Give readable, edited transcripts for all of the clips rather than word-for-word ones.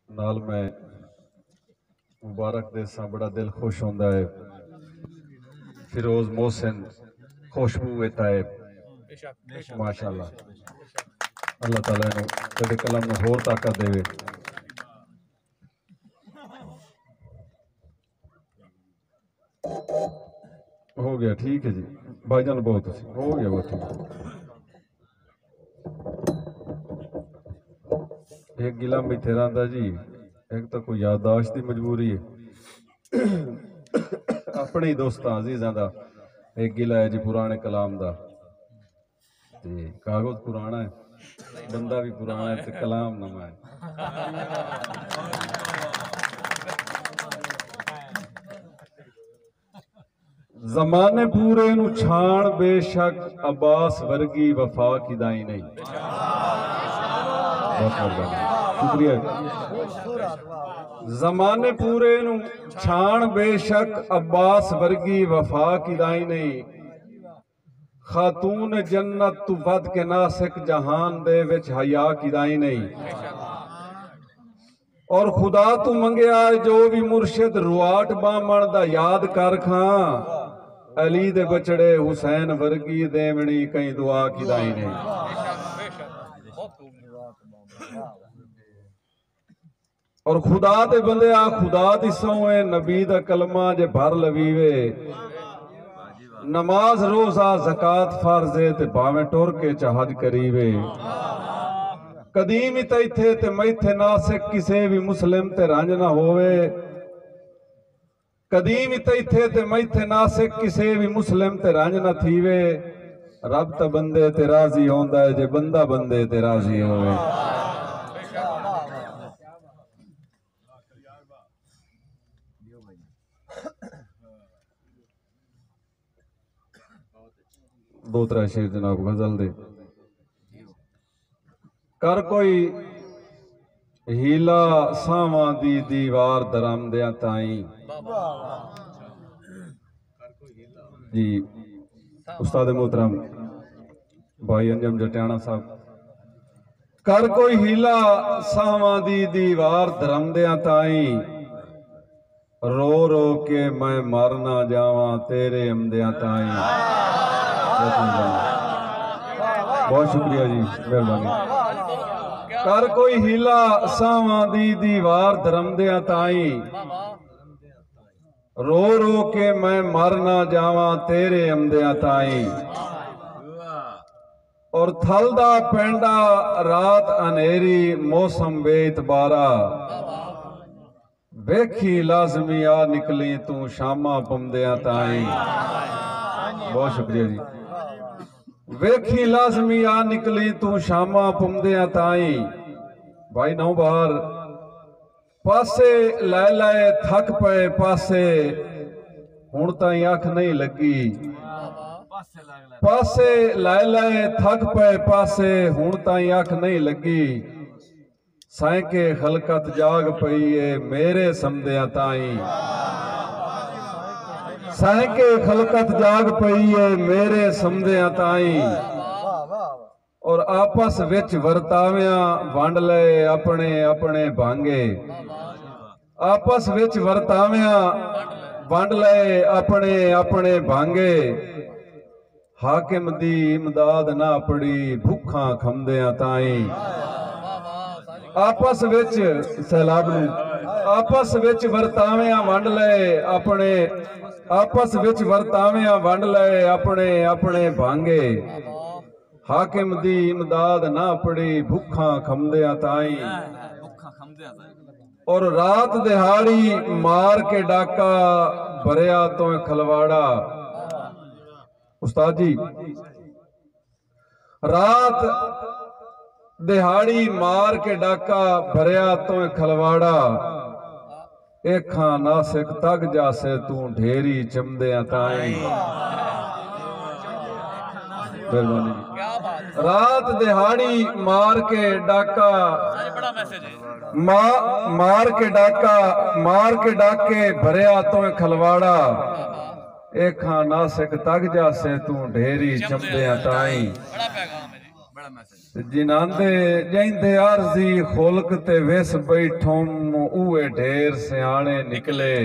नाल मैं मुबारक देसा, बड़ा दिल खुश होंदा है। फिरोज मोहसिन खुशबू तायब माशाअल्लाह, अल्लाह ताला इन्हू तेरे कलम में होर ताकत देवे। हो गया, ठीक है जी भाईजान, बहुत हो गया, बहुत एक गिला मिथे रहा जी, एक तो कोई याददाश्त की मजबूरी है। अपने ही दोस्त अजीजा का एक गिला है जी, पुराने कलाम का। कागज पुराना है, बंदा भी पुराना है, कलाम नवा है। जमाने पूरे नू छाण बेशक, अब्बास वर्गी वफा किदाई नहीं। शुक्रिया। जमाने पूरे नू छाण बेशक, अब्बास वर्गी वफा किदाई नहीं। खातून जन्नत तू वध के नासिक, जहान दे विच हया किदाई नहीं। और खुदा तू मंगया जो भी मुर्शिद, रुआट बामण दा याद कर खां। अली दे बचड़े हुसैन वर्गी देवनी, कई दुआ किदाई नहीं। और खुदा दे बंदे आ, खुदा दी सौए नबी दा कलमा जे भर लवीवे। नमाज रोजा ज़कात फर्ज़े, ते भावें टुर के हज करीवे। कदीम ते इथे ते मैथे नासिक, किसे भी मुस्लिम ते रंज ना होवे। कदीम इथे ते मैथे नासिक, किसे भी मुस्लिम ते रंज न थीवे। रब त बंदे ते राजी होंदा है, जे बंदा बंदे ते राजी होवे। दो त्रै शेर जनाब गजल दे। कर कोई हीला सावां दी दीवार दरामदियां ताई। जी उस्ताद मोहतरम भाई अंजम जटियाना साहब। कर कोई हीला सावां दी दीवार दरामदियां ताई। रो रो के मैं मर ना जावां, तेरे अमदियां ताई। बहुत शुक्रिया जी, मेहरबानी। कर कोई हीला सावां दी दीवार दरामदियां ताई। रो रो के मैं मर ना जावां, तेरे अमदियां ताई। और थलदा पेंडा रात अनेरी, मौसम बेइतबारा। वेखी लाजमी आ निकली तू, शामा पमदियां ताई। बहुत शुक्रिया जी। वेखी लाजमी आ निकली तू, शामा पमदियां ताई। भाई नौ बार पासे लै लै थक पे पासे, हुण ताई अख नहीं लगी। पासे लै लै थक पे पासे, हुण ताई अख नहीं लगी। सैके खलकत जाग पई है, मेरे समदियां ताई। सैके खलकत जाग पई है, मेरे समदियां ताई। और आपस विच वरतावियां वंड ले अपने अपने भांगे। आपस विच वरतावियां वंड ले अपने अपने भांगे। हाकिम दी इमदाद ना पड़ी, भुखा खमदियां ताई। आपस विच सैलाब नूं, आपस विच वरतावियां वंड ले अपने, आपस विच वरतावियां वंड ले अपने अपने भांगे। हाकिम दी इमदाद ना पड़ी, भुखा खमदियां ताई। और रात दिहाड़ी मार के डाका, भरिया तो खलवाड़ा। उस्ताद जी, रात दिहाड़ी मार के डाका, भरिया तो खलवाड़ा। एखा नासिक तक जासे, तू ढेरी चमदियां ताई। रात दिहाड़ी मार के डाका, मार के डाका, मार के डाके, भरिया तो खलवाड़ा। एखा नासिक तक जासे, तू ढेरी चमदियां ताई। जिनांदे जैंदे आरजी खोलक ते वेस बैठोम उए ढेर सियाणे निकले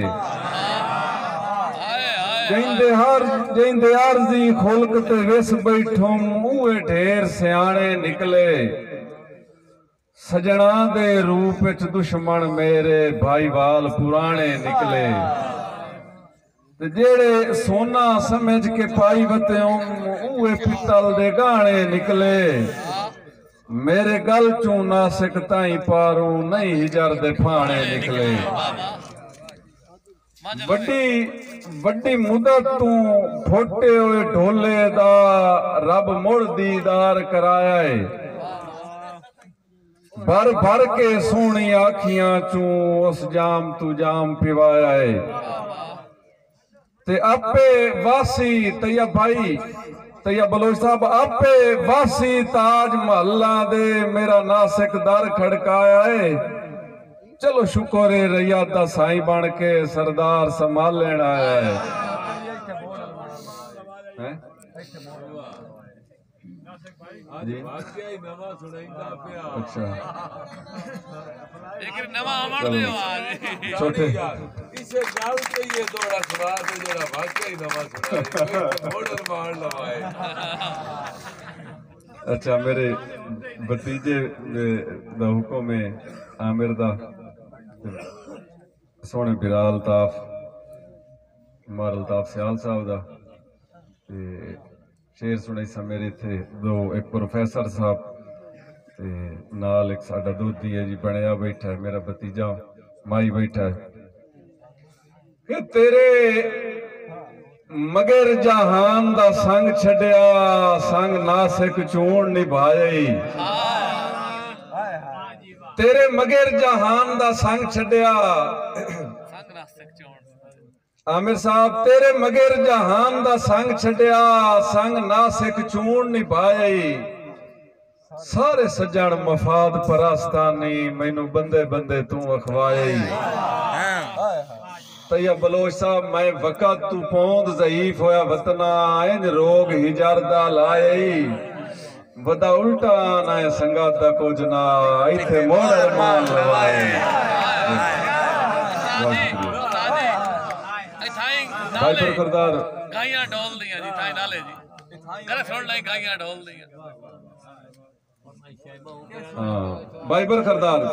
जैंदे आरजी खोलक ते वेस बैठोम उए ढेर सियाणे निकले सजना दे रूप विच दुश्मन मेरे भाईवाल पुराने निकले ते जेड़े सोना समझ के पाई वत्यों उए पित्तल दे गाने निकले मेरे गल चू नासिक ताई पारू नहीं हिजर दे फाने निकले बड़ी बड़ी मुदत तू फोटे हुए ढोले दा रब मुड़ दीदार कराया है भर भर के सोनी आखियां चू उस जाम तू जाम पिवाया है ते आपे वासी तैया भाई तैया बलोच साहब आपे वासी ताज महल्ला दे मेरा नासिक दर खड़काया है चलो शुक्र है रैयादा साई बन के सरदार संभाल लेना आया है जी अच्छा एक नवा अमर दे आज छोटे इसे गाल के ये दौड़ा सुना दे जरा वाकई नवा सुना बॉर्डर मार लवाए अच्छा मेरे भतीजे दा हुक्म है आमिर दा सोने बिराल ताफ मार अल्ताफ सियाल साहब दा ते शेर सुनाई सा मेरे थे दो एक प्रोफेसर साहब ते नाल एक साडा दोधी है जी बनया बैठा है मेरा भतीजा माई बैठा है कि तेरे मगर जहान दा संग छड़िया संग नासिक चूण निभाई तेरे मगर जहान दा संग छड़िया आमिर साहब तेरे मगर जहान दा संग छड़िया संग नासिक चूण निभाई सारे सज्जण मफाद परस्तानी मैनू बंदे बंदे तू अखवाई तैया बलोच साहब मैं वक़्त तू पौंद ज़ईफ होया वतना इंज रोग हिजर दा लाए वदा उल्टा ना संगात दा कुछ ना इथे मोड़ मान लवाए भाई सरदार गाइयां ढोल दियां जी थाई नाले जी करे सुन लाई गाइयां ढोल दियां हां भाई सरदार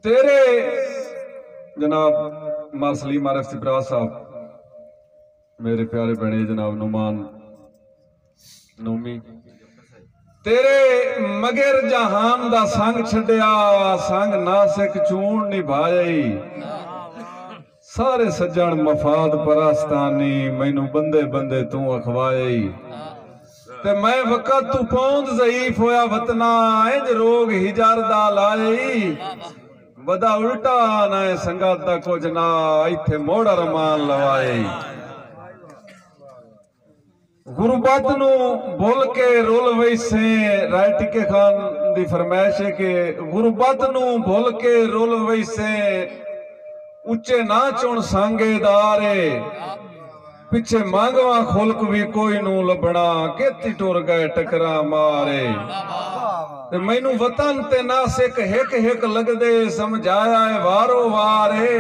तेरे जनाब मासली मारफ सिब्रा साहब मेरे प्यारे बड़े जनाब नुमान नूमी तेरे मगर जहान दा संग छड़िया संग नासिक चूण निभाई सारे सज्जण मफाद परस्तानी मैनू बंदे बंदे तू अखवाई ते मैं वक़्त तू पौंद ज़ईफ होया वतना इंज रोग हिजर दा लाई वदा उल्टा ना संगात दा कुछ ना इथे मोड़ रमान लवाए गुरबत नू बोल के रोल वैसे राइट के खान दी फरमाइश है कि गुरबत नू बोल के रोल वैसे उच्चे ना चुन सांगेदारे पिछे मांगवा खुलक भी कोई नू लभना केती टुर गए टकरा मारे ते मैनू वतन ते नासिक हिक हिक लगदे समझाया है वारो वारे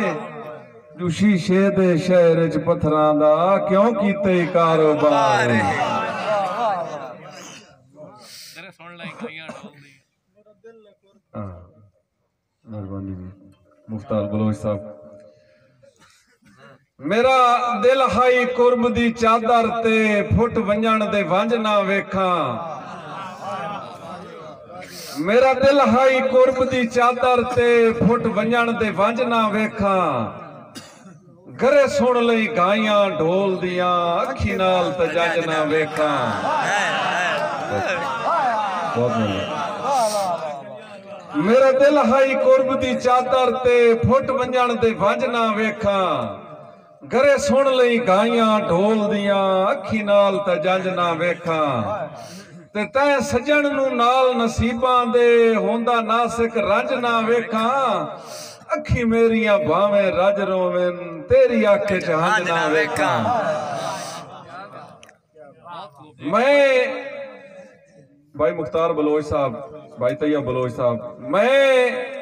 जो शीशे दे शहर च पत्थरां दा क्यों कीते कारोबार मेहरबानी मुफ्तार बलोच साहब मेरा दिल हाई कुर्ब दी चादर ते फुट वंजण दे वंज ना वेखां मेरा दिल हाई कुर्ब दी चादर ते फुट वंजण दे वंज ना वेखां घरे सुन लई गाइयां ढोल दियां अखी नाल ते जज ना वेखां मेरा दिल हाई कुर्ब दी चादर ते फुट वंजण दे वंज ना वेखां घरे सुन लई गाइयां ढोल दियां अखी नाल ते जज ना वेखां ते तैं सजण नू नाल नसीबां दे होंदा नासिक रंज ना वेखां अखी मेरियां भावें रज रोवें तेरी आंखें च हंज ना वेखां मैं भाई मुख्तार बलोच साहब, भाई तैयब बलोच साहब, मैं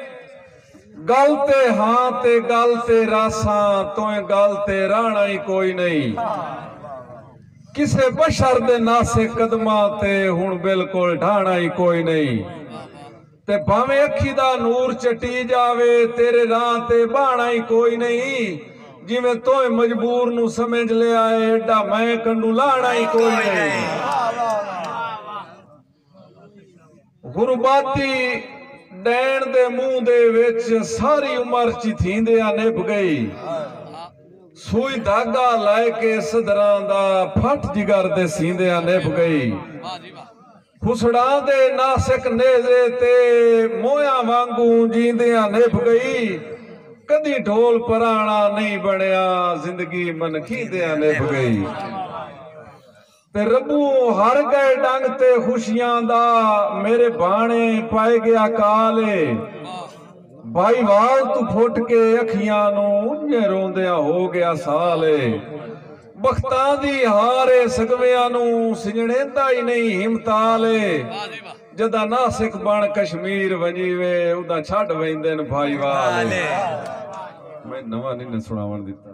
गल ते हां ते गल ते रासा तोए गल ते राणा ही कोई नहीं, किसे बशर दे नासे कदमां ते हुण बिल्कुल ढाणा ही कोई नहीं, ते भावें अखी दा नूर चटी जावे तेरे राह ते बाणा ही कोई नहीं, जिवें तोए मजबूर नू समझ लिया है एडा मैं कंडू लाणा ही कोई नहीं। गुरबाती डैण दे मुंह दे विच सारी उमर चिथींदियां निभ गई, सूई धागा लाए के सदरां दा फट जिगर दे सींदियां निभ गई, खुसड़ा दे नासिक नेज़े ते मोया वांगू जींदियां निभ गई, कदी ढोल पराणा नहीं बनया जिंदगी मन खींदियां निभ गई, ते रबू हर गए डंग ते खुशियां दा मेरे बाणे पाए गया काले, भाई वाल तू फुट के अखियां नू उन्ने रोंदिया हो गया साले, बख्तां दी हारे सगवियां नू सिजणेंदा ही नहीं हिमताले, जदा नासिक बन कश्मीर वजीवे उदा छड़ वेंदे न भाई वाले। मैं नवा नहीं सुनावन दिता।